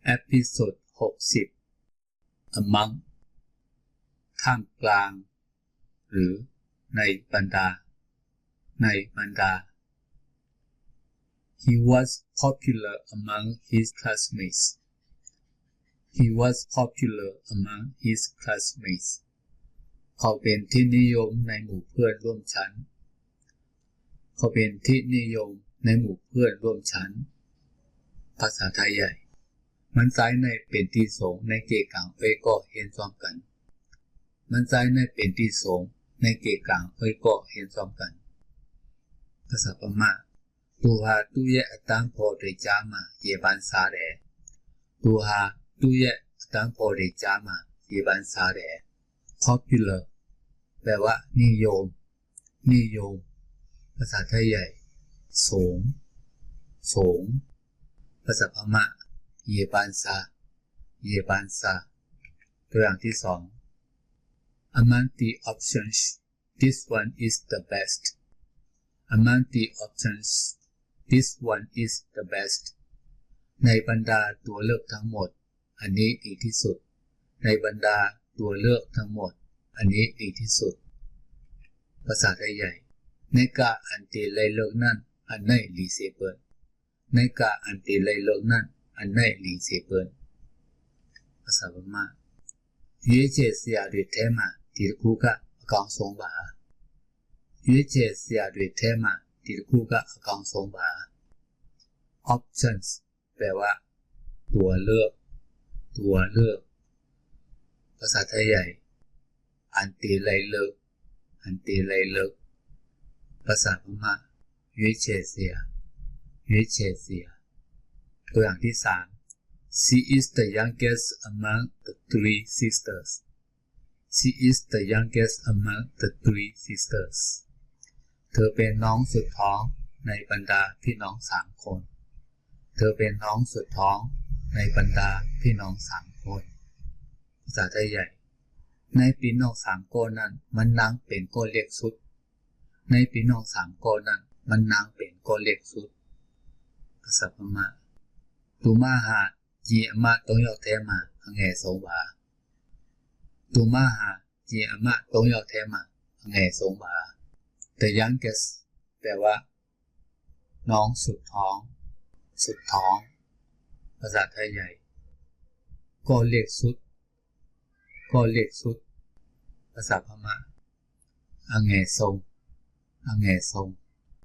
เอพิโซด60 among ท่ามกลางหรือในบรรดา He was popular among his classmates. He was popular among his classmates. เขาเป็นที่นิยมในหมู่เพื่อนร่วมชั้นเขาเป็นที่นิยมในหมู่เพื่อนร่วมชั้นภาษาไทยใหญ่มันใช้ในเป็นที่สองในเกกังก็เห็นซ้อมกันมันใช้ในเป็นที่สองในเกกังก็เห็นซ้อมกันภาษาพม่าသူဟာသူ့ရဲ့အတန်းဖော်တွေကြားမှာရေပန်းစားတယ်သူဟာသူ့ရဲ့အတန်းဖော်တွေကြားမှာရေပန်းစားတယ် popular แปลว่านิยมภาษาไทยใหญ่สูงภาษาพม่าเยบานซาตัวอย่างที่สอง Among the options this one is the best Among the options this one is the best ในบรรดาตัวเลือกทั้งหมดอันนี้ดีที่สุดในบรรดาตัวเลือกทั้งหมดอันนี้ดีที่สุดภาษาไทยใหญ่ในกาอันตีเลยเลิกนั่นอันไหนลีเซเปิลในกาอันตีเลยเลิกนั่นอันไหนลีเซเปิลภาษาพม่าရွေးချယ်စရာတွေထဲမှာဒီတစ်ခုကအကောင်းဆုံးပါရွေးချယ်စရာတွေထဲမှာဒီတစ်ခုကအကောင်းဆုံးပါ options แปลว่าตัวเลือกภาษาไทยใหญ่อันตีเลยเลิกภาษาพม่าရွေးချယ်စရာตัวอย่างที่สาม She is the youngest among the three sisters. She is the youngest among the three sisters. เธอเป็นน้องสุดท้องในบรรดาพี่น้องสามคนเธอเป็นน้องสุดท้องในบรรดาพี่น้องสามคนภาษาไทยใหญ่ในพี่น้องสามคนนั้นมันนางเป็นก็เรียกสุดในพี่น้องสามคนนั้นมันนางเป็นก็เรียกสุดภาษาพม่าตูมาหาจีอามาต้องยอกแท้มาแง่สงบาตูมาหาจีอามาต้องยอกแท้มาแง่สงบา The youngest แปลว่าน้องสุดท้องภาษาไทยใหญ่ก็เรียกสุดภาษาพม่าแง่ทรง